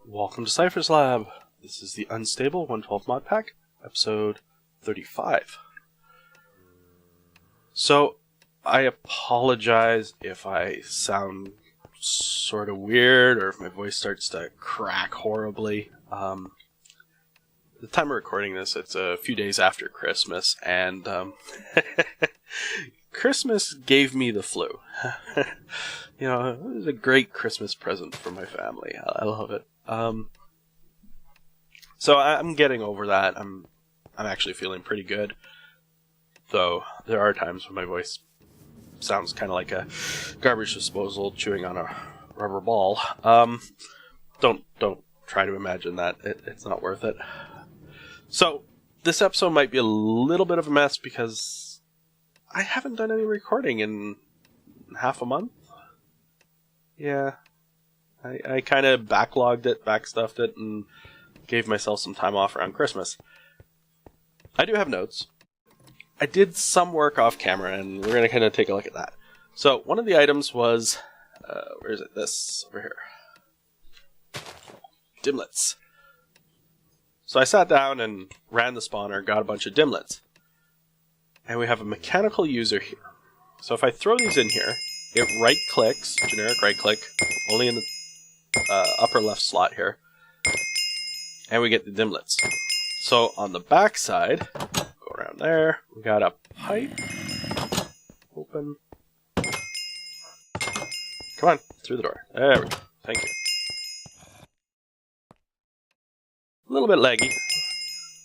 Welcome to Cypher's Lab. This is the Unstable 112 Mod Pack, episode 35. So, I apologize if I sound sort of weird or if my voice starts to crack horribly. The time of recording this, it's a few days after Christmas, and Christmas gave me the flu. You know, it was a great Christmas present for my family. I love it. So I'm getting over that. I'm actually feeling pretty good, though there are times when my voice sounds kind of like a garbage disposal chewing on a rubber ball. Don't try to imagine that. It's not worth it. So this episode might be a little bit of a mess because I haven't done any recording in half a month. Yeah. I kind of backlogged it, backstuffed it, and gave myself some time off around Christmas. I do have notes. I did some work off camera, and we're going to kind of take a look at that. So, one of the items was... where is it? This, over here. Dimlets. So I sat down and ran the spawner, got a bunch of dimlets. And we have a mechanical user here. So if I throw these in here, it right-clicks, generic right-click, only in the upper left slot here, and we get the dimlets. So on the back side, go around there, we got a pipe, open, come on, through the door, there we go, thank you. A little bit laggy.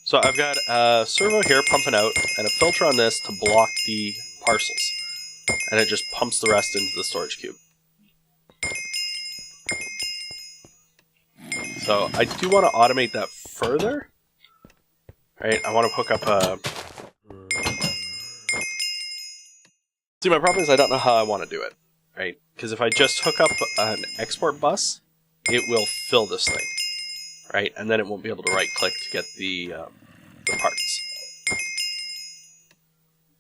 So I've got a servo here pumping out, and a filter on this to block the parcels, and it just pumps the rest into the storage cube. So I do want to automate that further. Right, I want to hook up a... See, my problem is I don't know how I want to do it. Right, because if I just hook up an export bus, it will fill this thing. Right, and then it won't be able to right-click to get the parts.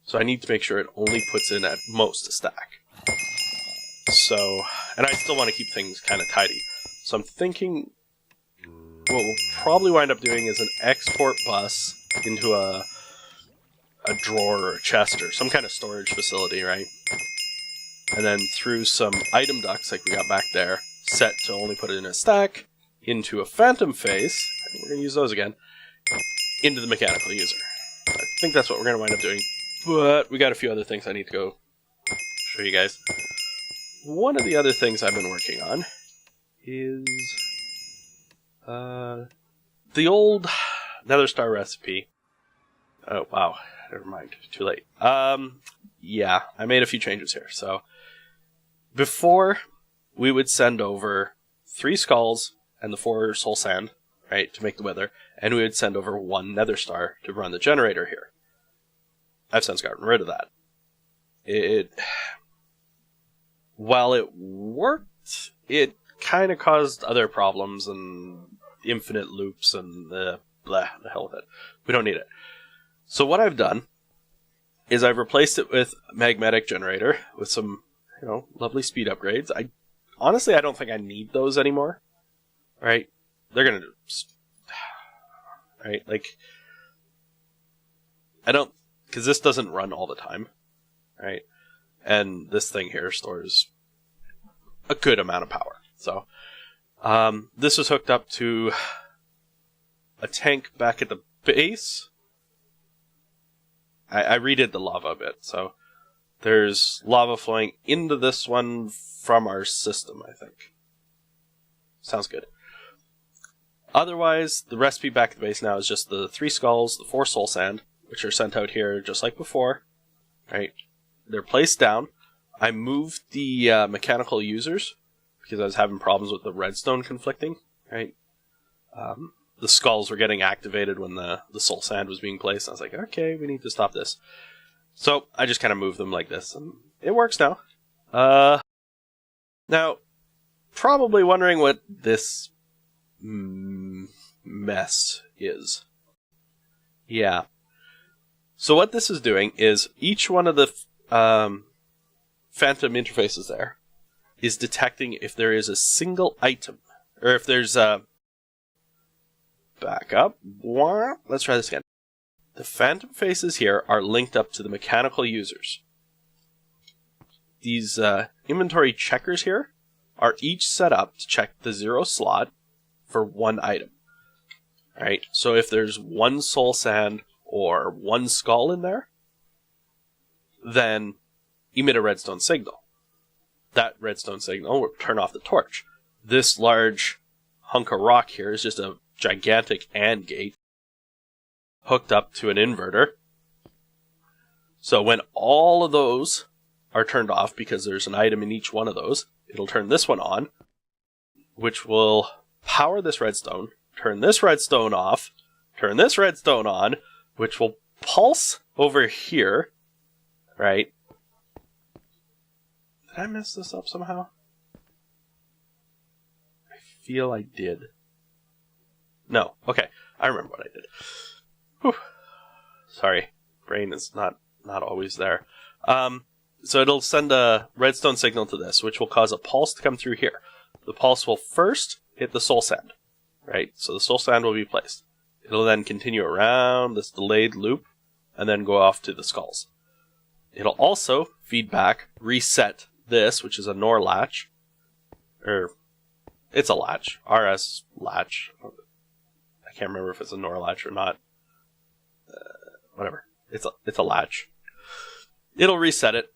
So I need to make sure it only puts in at most a stack. So, and I still want to keep things kind of tidy. So I'm thinking... what we'll probably wind up doing is an export bus into a drawer or a chest or some kind of storage facility, right? And then through some item ducts like we got back there, set to only put it in a stack, into a phantom face, I think we're going to use those again, into the mechanical user. I think that's what we're going to wind up doing, but we got a few other things I need to go show you guys. One of the other things I've been working on is... the old Nether Star recipe. Oh, wow. Never mind. Too late. Yeah, I made a few changes here. So, before, we would send over 3 skulls and the 4 soul sand, right, to make the wither, and we would send over 1 Nether Star to run the generator here. I've since gotten rid of that. While it worked, it kind of caused other problems and infinite loops and the hell with it. We don't need it. So what I've done is I've replaced it with a magnetic generator with some, lovely speed upgrades. Honestly, I don't think I need those anymore. Right? They're gonna do... Right? Like... I don't... Because this doesn't run all the time. Right? And this thing here stores a good amount of power. So... this was hooked up to a tank back at the base. I redid the lava a bit, so there's lava flowing into this one from our system, I think. Sounds good. Otherwise, the recipe back at the base now is just the 3 skulls, the 4 soul sand, which are sent out here just like before. Right? They're placed down. I moved the mechanical users, because I was having problems with the redstone conflicting, right? The skulls were getting activated when the soul sand was being placed. I was like, okay, we need to stop this. So I just kind of moved them like this, and it works now. Now, probably wondering what this mess is. Yeah. So what this is doing is each one of the phantom interfaces there is detecting if there is a single item, or if there's back up. Let's try this again. The phantom faces here are linked up to the mechanical users. These inventory checkers here are each set up to check the 0 slot for one item. Right? So if there's 1 soul sand or 1 skull in there, then emit a redstone signal. That redstone signal will turn off the torch. This large hunk of rock here is just a gigantic AND gate hooked up to an inverter. So when all of those are turned off, because there's an item in each one of those, it'll turn this one on, which will power this redstone, turn this redstone off, turn this redstone on, which will pulse over here, right? Did I mess this up somehow? I feel I did. No. Okay. I remember what I did. Whew. Sorry. Brain is not always there. So it'll send a redstone signal to this, which will cause a pulse to come through here. The pulse will first hit the soul sand, right? So the soul sand will be placed. It'll then continue around this delayed loop, and then go off to the skulls. It'll also feed back, reset this, which is a NOR latch, or it's a latch, RS latch. I can't remember if it's a NOR latch or not. Whatever. It's a latch. It'll reset it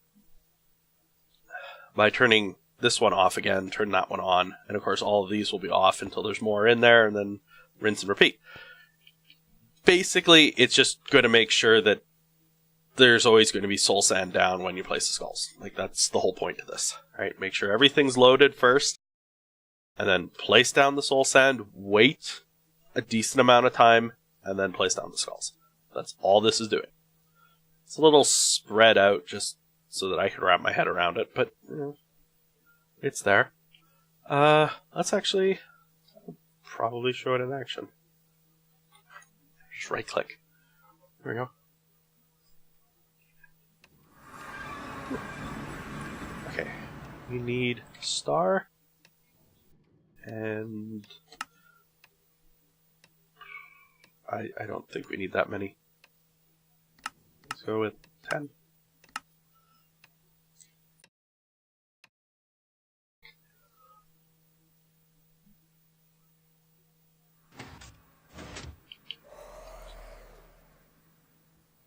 by turning this one off again, turn that one on, and of course all of these will be off until there's more in there, and then rinse and repeat. Basically, it's just going to make sure that there's always going to be soul sand down when you place the skulls. Like, that's the whole point of this, right? Make sure everything's loaded first, and then place down the soul sand, wait a decent amount of time, and then place down the skulls. That's all this is doing. It's a little spread out just so that I can wrap my head around it, but it's there. Let's actually probably show it in action. Just right click. There we go. Okay. We need star. And I don't think we need that many. Let's go with 10.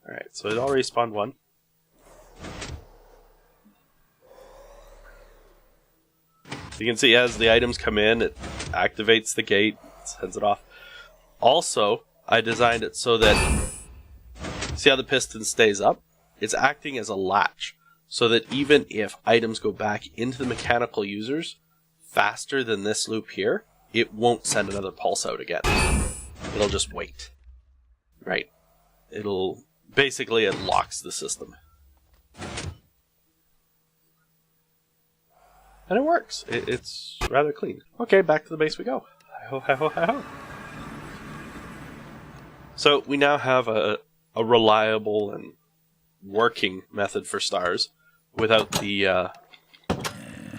Alright, so it already spawned one. You can see as the items come in, it activates the gate, sends it off. Also, I designed it so that, see how the piston stays up? It's acting as a latch, so that even if items go back into the mechanical users faster than this loop here, it won't send another pulse out again. It'll just wait. Right. Basically, it locks the system. And it works. It's rather clean. Okay, back to the base we go. Hi-ho, hi-ho, hi-ho. So we now have a reliable and working method for stars without the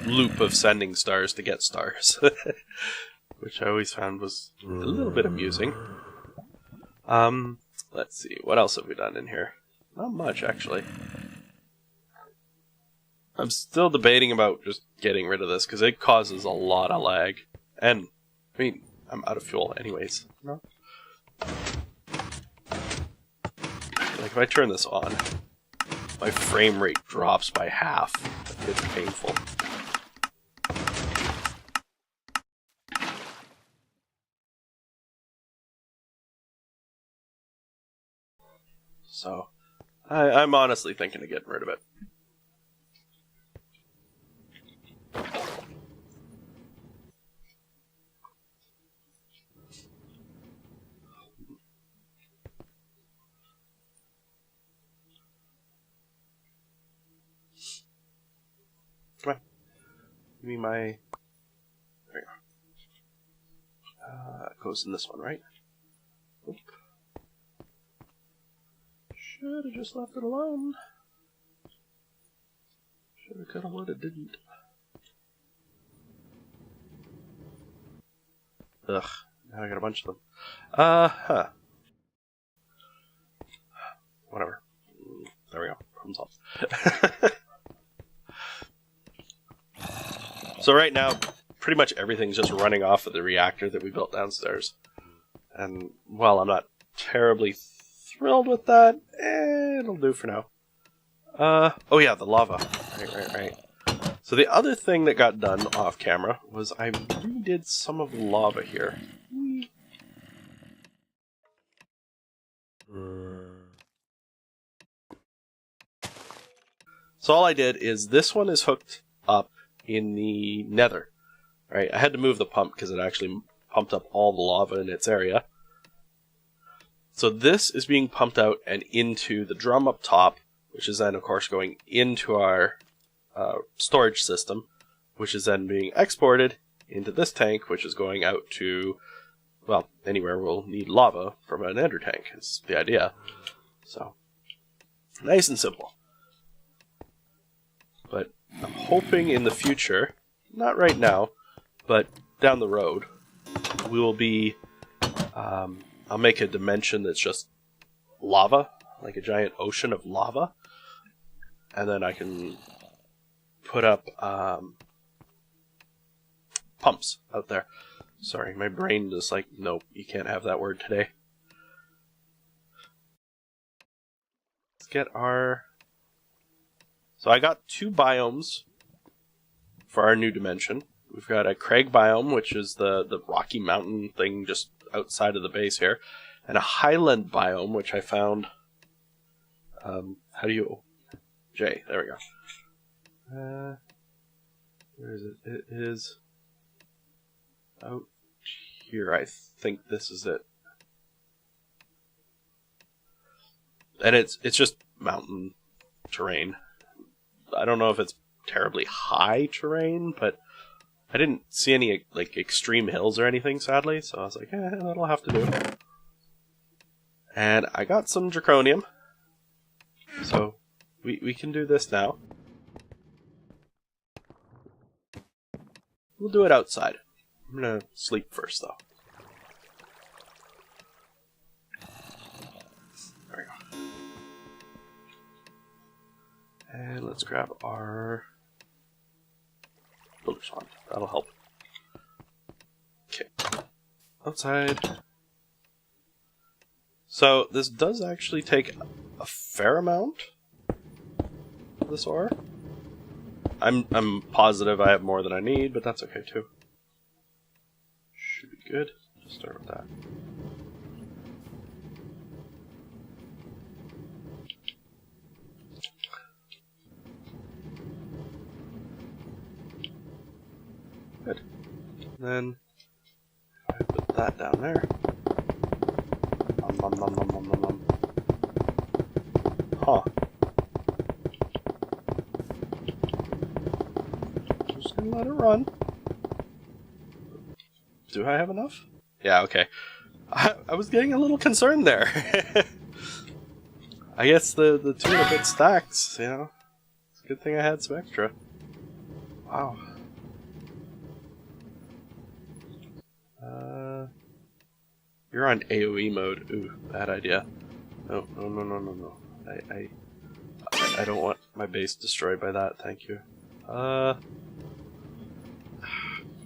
loop of sending stars to get stars, which I always found was a little bit amusing. Let's see, what else have we done in here? Not much, actually. I'm still debating about just getting rid of this, because it causes a lot of lag. And, I mean, I'm out of fuel anyways. No? Like, if I turn this on, my frame rate drops by half. It's painful. So, I'm honestly thinking of getting rid of it. Come on. Give me my... There you go. It goes in this one, right? Oop. Should have just left it alone. Should have, could have, would have, didn't. Ugh. Now I got a bunch of them. Whatever. There we go. Problem solved. So right now, pretty much everything's just running off of the reactor that we built downstairs. And, well, I'm not terribly thrilled with that. It'll do for now. Oh yeah, the lava. Right. So the other thing that got done off camera was I redid some of the lava here. So all I did is this one is hooked up in the nether. Right, I had to move the pump because it actually pumped up all the lava in its area. So this is being pumped out and into the drum up top, which is then, of course, going into our storage system, which is then being exported into this tank, which is going out to, well, anywhere we'll need lava from an ender tank, is the idea. So, nice and simple. But I'm hoping in the future, not right now, but down the road, we will be, I'll make a dimension that's just lava, like a giant ocean of lava, and then I can put up pumps out there. Sorry, my brain just like, nope, you can't have that word today. Let's get our... So I got 2 biomes for our new dimension. We've got a crag biome, which is the rocky mountain thing just outside of the base here, and a highland biome, which I found... how do you... J, there we go. Where is it? It is out here. I think this is it. And it's just mountain terrain. I don't know if it's terribly high terrain, but I didn't see any like extreme hills or anything, sadly, so I was like, that'll have to do. And I got some draconium, so we can do this now. We'll do it outside. I'm gonna sleep first, though. There we go. And let's grab our builder's wand. That'll help. Okay. Outside. So, this does actually take a fair amount of this ore. I'm positive I have more than I need, but that's okay too. Should be good. Just start with that. Good. And then I put that down there. Nom, nom, nom, nom, nom, nom, nom. Huh. Just gonna let it run. Do I have enough? Yeah, okay. I was getting a little concerned there. I guess the 2 are a bit stacked, you know. It's a good thing I had some extra. Wow. You're on AoE mode. Ooh, bad idea. No. I don't want my base destroyed by that, thank you.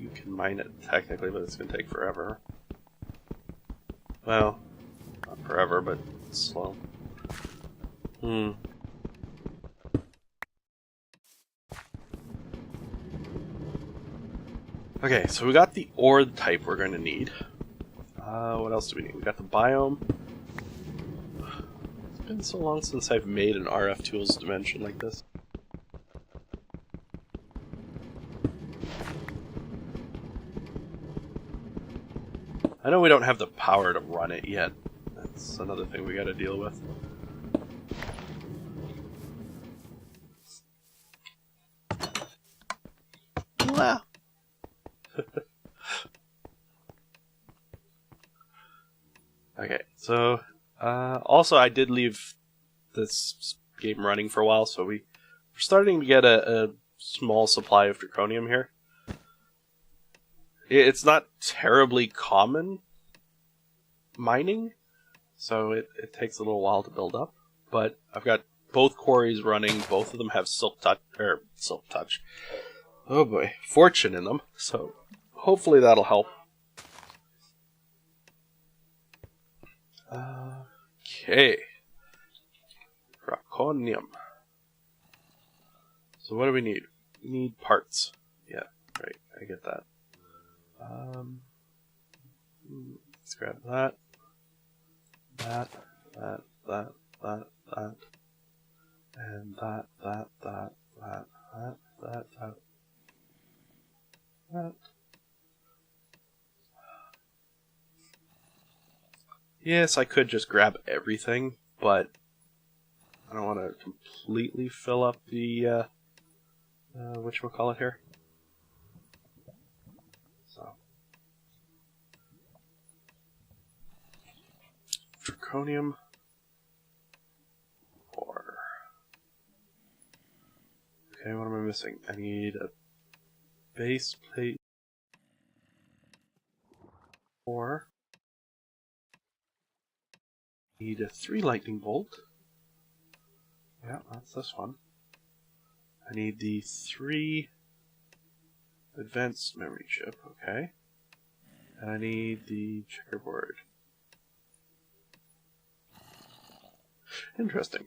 You can mine it technically, but it's gonna take forever. Well, not forever, but it's slow. Okay, so we got the ore type we're going to need. What else do we need? We got the biome. It's been so long since I've made an RF Tools dimension like this. I know we don't have the power to run it yet. That's another thing we got to deal with. Wow. Okay, so also I did leave this game running for a while, so we're starting to get a small supply of draconium here. It's not terribly common mining, so it takes a little while to build up. But I've got both quarries running. Both of them have silk touch. Oh boy, fortune in them. So hopefully that'll help. Okay. Draconium. So what do we need? We need parts. Yeah, right. I get that. Let's grab that. That. And that. Yes, I could just grab everything, but I don't want to completely fill up the, whatchamacallit here. So. Draconium ore. Okay, what am I missing? I need a base plate ore. Need a 3 lightning bolt. Yeah, that's this one. I need the 3 advanced memory chip, okay. And I need the checkerboard. Interesting.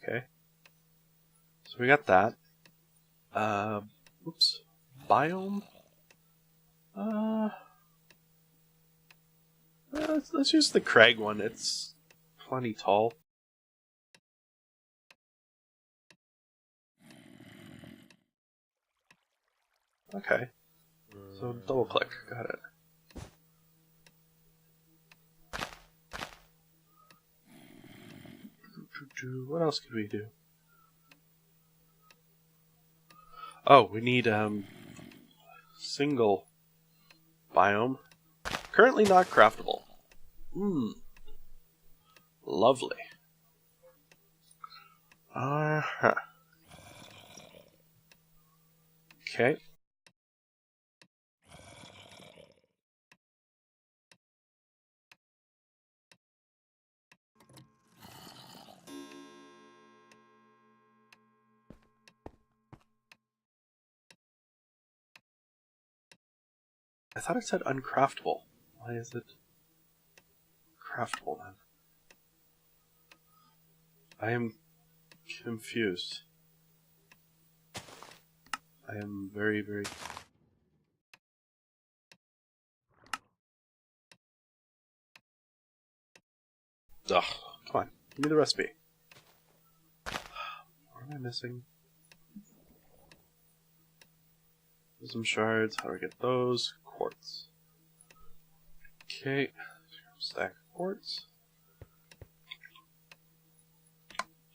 Okay. So we got that. Oops. Biome? Let's use the crag one. It's plenty tall. Okay. So double click. Got it. What else could we do? Oh, we need single biome. Currently not craftable. Lovely. Okay. I thought it said uncraftable. Why is it craftable then? I am confused. I am very, very... Ugh, come on. Give me the recipe. What am I missing? Some shards. How do I get those? Quartz. Okay. Stack of quartz.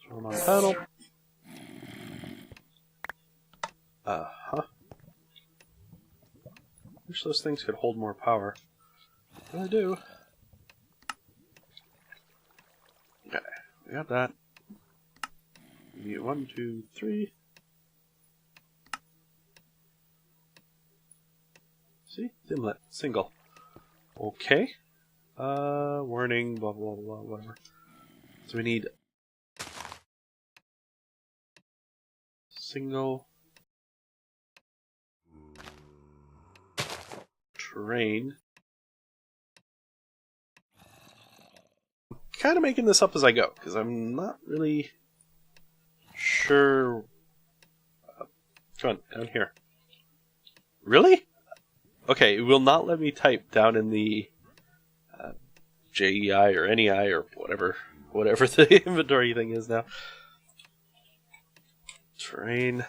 Throw them on the panel. Wish those things could hold more power. But I do. Okay, we got that. We need 1, 2, 3. See? Dimlet. Single. Okay. Warning, blah, blah, blah, whatever. So we need single terrain. Kind of making this up as I go, because I'm not really sure. Come on, down here. Really? Okay, it will not let me type down in the JEI or NEI or whatever the inventory thing is now. Terrain.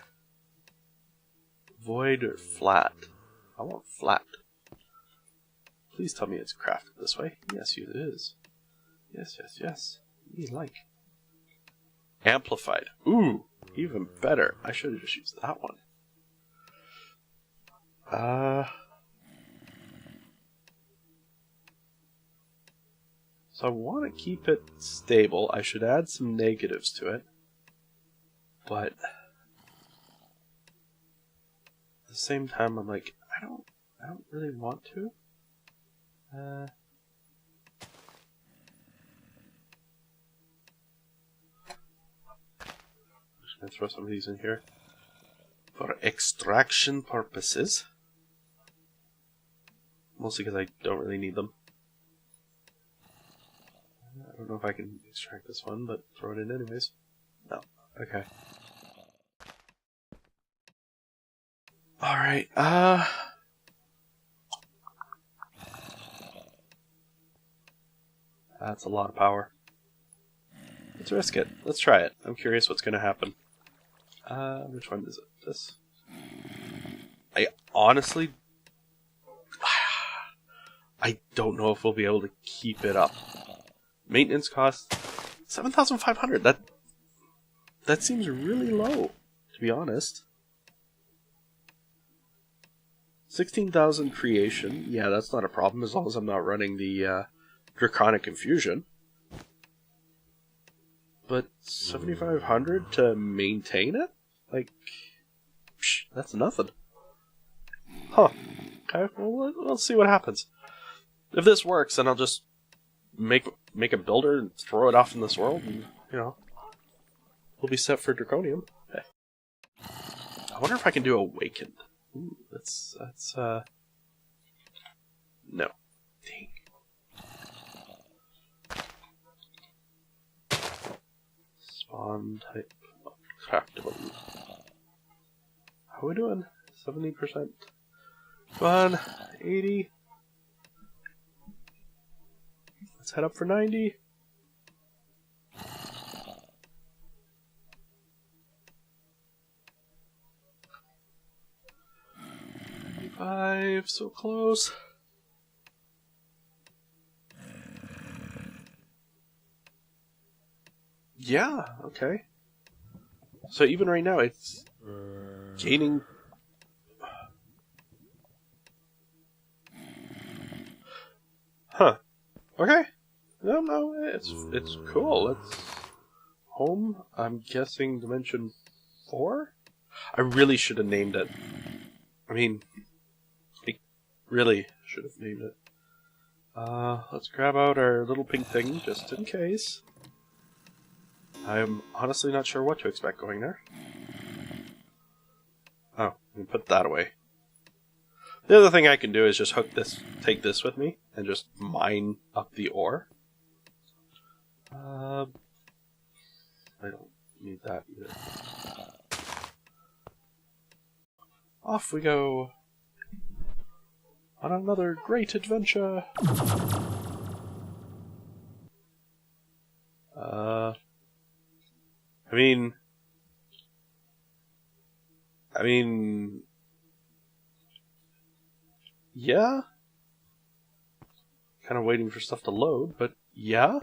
Void or flat? I want flat. Please tell me it's crafted this way. Yes, it is. Yes. You like. Amplified. Ooh, even better. I should have just used that one. So I want to keep it stable. I should add some negatives to it. But at the same time, I'm like, I don't really want to. gonna throw some of these in here for extraction purposes. Mostly because I don't really need them. I don't know if I can extract this one, but throw it in anyways. No. Okay. Alright, that's a lot of power. Let's risk it. Let's try it. I'm curious what's gonna happen. Which one is it? This? I honestly... I don't know if we'll be able to keep it up. Maintenance cost 7,500. That seems really low, to be honest. 16,000 creation. Yeah, that's not a problem as long as I'm not running the Draconic Infusion. But 7,500 to maintain it? Like, psh, that's nothing. Huh. Okay, well, let's see what happens. If this works, then I'll just make a builder and throw it off in this world, and, you know, we'll be set for Draconium. Okay. I wonder if I can do Awakened. Ooh, that's no. Dang. Spawn type craftable. How are we doing? 70%. Come on, 80. Let's head up for 90. So close. Yeah, okay. So even right now it's gaining. Huh. Okay. No, it's cool. It's home. I'm guessing Dimension 4? I really should have named it. I mean, really should have named it. Let's grab out our little pink thing, just in case. I'm honestly not sure what to expect going there. Oh, I can put that away. The other thing I can do is just take this with me, and just mine up the ore. I don't need that either. Off we go! On another great adventure! I mean... Yeah? Kind of waiting for stuff to load, but yeah?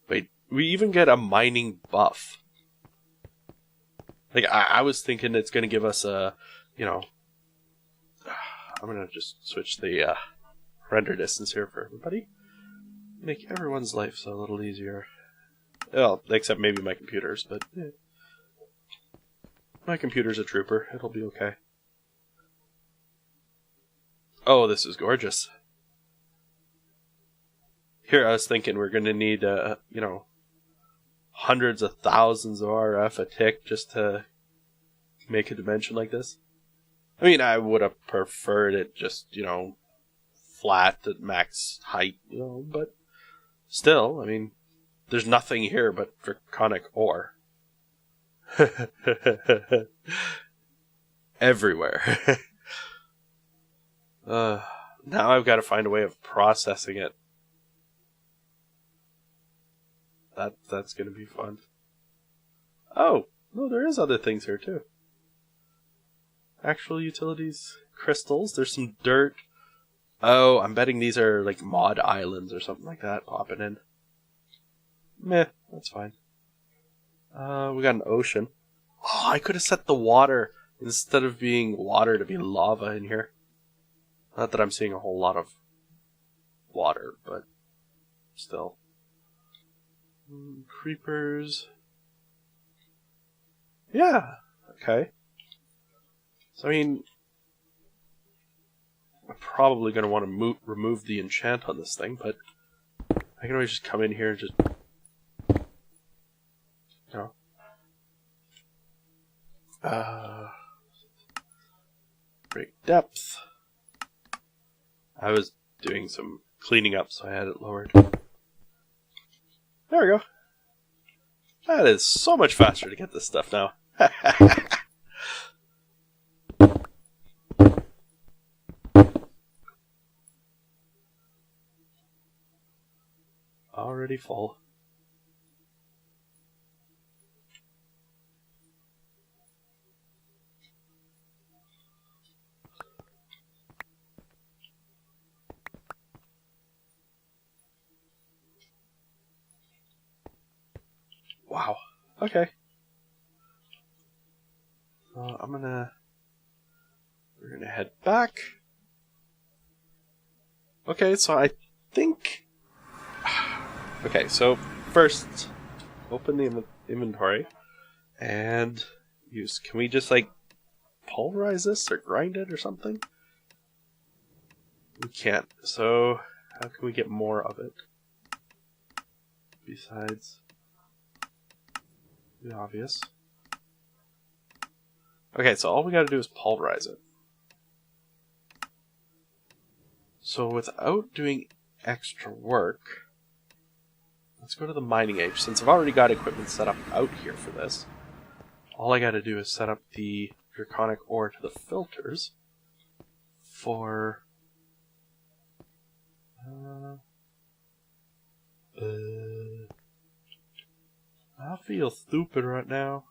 Wait, we even get a mining buff. Like, I was thinking it's going to give us a, you know... I'm going to just switch the render distance here for everybody. Make everyone's life a little easier. Well, except maybe my computer's, but... Yeah. My computer's a trooper. It'll be okay. Oh, this is gorgeous. Here, I was thinking we're going to need, you know, hundreds of thousands of RF a tick just to make a dimension like this. I mean, I would have preferred it just, you know, flat at max height, you know, but still, I mean, there's nothing here but draconic ore. Everywhere. Now I've got to find a way of processing it. That's going to be fun. Oh, no, there is other things here too. Actual utilities, crystals, there's some dirt. Oh, I'm betting these are like mod islands or something like that popping in. Meh, that's fine. We got an ocean. Oh, I could have set the water instead of being water to be lava in here. Not that I'm seeing a whole lot of water, but still. Creepers. Yeah, okay. So, I mean, I'm probably going to want to remove the enchant on this thing, but I can always just come in here and just, you know, Break depth. I was doing some cleaning up, so I had it lowered. There we go. That is so much faster to get this stuff now. Already full. Wow. Okay. So we're gonna head back. Okay, so I think... Okay, so first, open the inventory and use... Can we just, like, pulverize this or grind it or something? We can't. So, how can we get more of it? Besides the obvious. Okay, so all we gotta do is pulverize it. So without doing extra work, let's go to the mining age. Since I've already got equipment set up out here for this, all I gotta do is set up the draconic ore to the filters for... I feel stupid right now.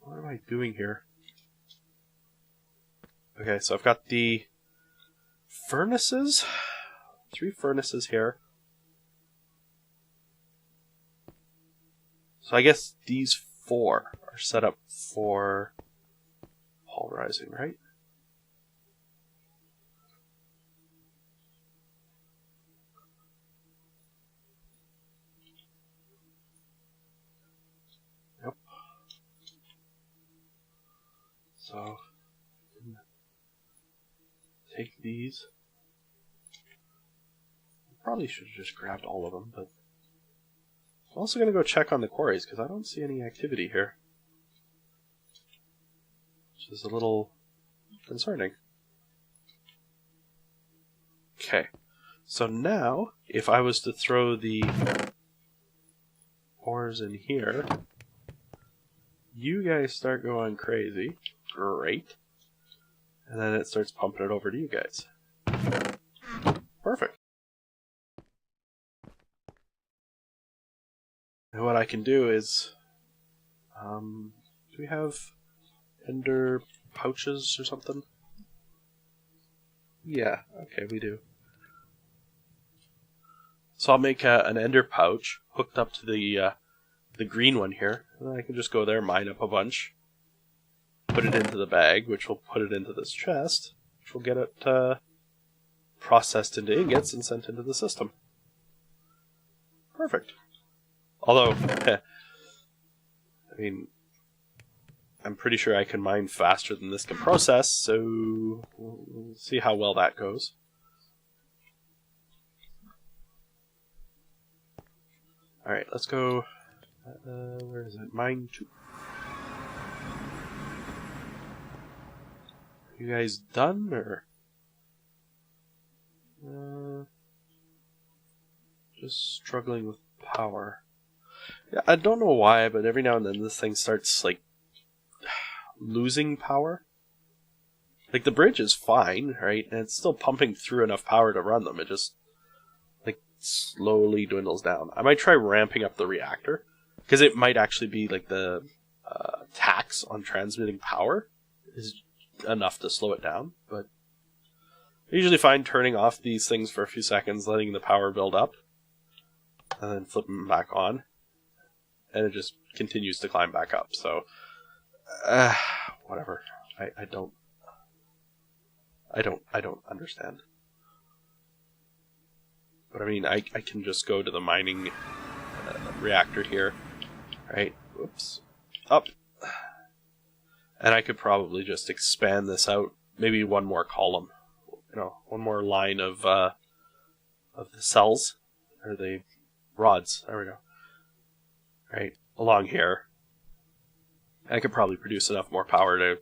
What am I doing here? Okay, so I've got the furnaces. 3 furnaces here. So I guess these 4 are set up for pulverizing, right? Yep. So take these. Probably should have just grabbed all of them, but I'm also going to go check on the quarries because I don't see any activity here, which is a little concerning. Okay, so now if I was to throw the ores in here, you guys start going crazy. Great. And then it starts pumping it over to you guys. Perfect. And what I can do is... do we have ender pouches or something? Yeah, okay, we do. So I'll make an ender pouch hooked up to the green one here. And then I can just go there, mine up a bunch, put it into the bag, which will put it into this chest, which will get it processed into ingots and sent into the system. Perfect. Although, I mean, I'm pretty sure I can mine faster than this can process, so we'll see how well that goes. Alright, let's go... where is it? Mine 2. You guys done, or...? Just struggling with power. Yeah, I don't know why, but every now and then this thing starts, like, losing power. Like, the bridge is fine, right? And it's still pumping through enough power to run them. It just, like, slowly dwindles down. I might try ramping up the reactor, because it might actually be, like, the tax on transmitting power is enough to slow it down, but I usually find turning off these things for a few seconds, letting the power build up, and then flipping them back on, and it just continues to climb back up. So, whatever. I don't understand. But I mean, I can just go to the mining reactor here, right? Whoops, up, and I could probably just expand this out. Maybe one more column, one more line of the cells or the rods. There we go. Right along here, I could probably produce enough more power to...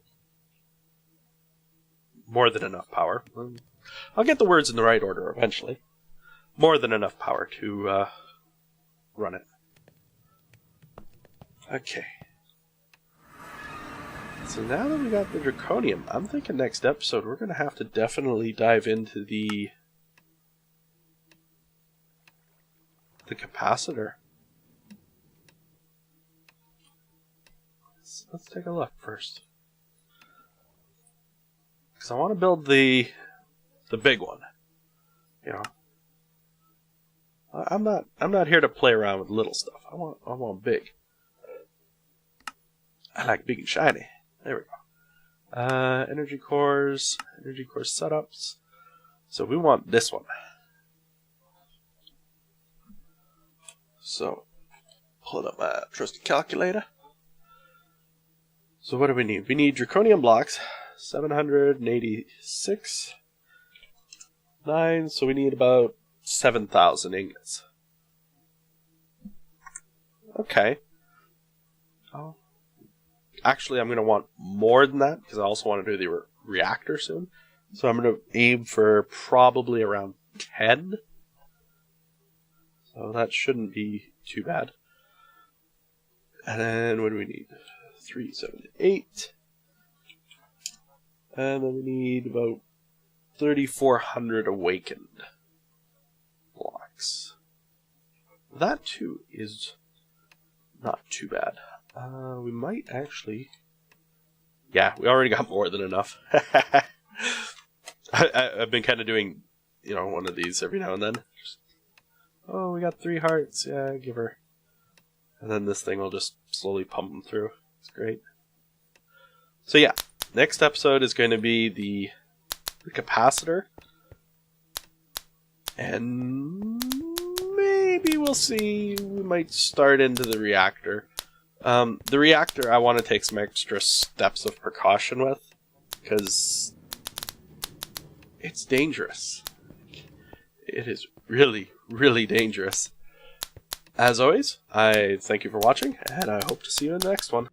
More than enough power. I'll get the words in the right order eventually. More than enough power to run it. Okay. So now that we got the draconium, I'm thinking next episode we're going to have to definitely dive into the capacitor. Let's take a look first. Because I want to build the big one. You know, I'm not here to play around with little stuff. I want big. I like big and shiny. There we go. Energy core setups. So we want this one. So, pull up my trusty calculator. So what do we need? We need draconium blocks, 786. 9, so we need about 7,000 ingots. Okay. Oh. Actually, I'm going to want more than that, because I also want to do the reactor soon. So I'm going to aim for probably around 10. So that shouldn't be too bad. And then what do we need? 3, 7, 8. And then we need about 3,400 awakened blocks. That too is not too bad. We might actually... Yeah, we already got more than enough. I've been kind of doing, you know, one of these every now and then. Just, oh, we got 3 hearts. Yeah, give her. And then this thing will just slowly pump them through. It's great. So yeah, next episode is going to be the capacitor. And maybe we'll see, we might start into the reactor. The reactor I want to take some extra steps of precaution with, because it's dangerous. It is really, really dangerous. As always, I thank you for watching, and I hope to see you in the next one.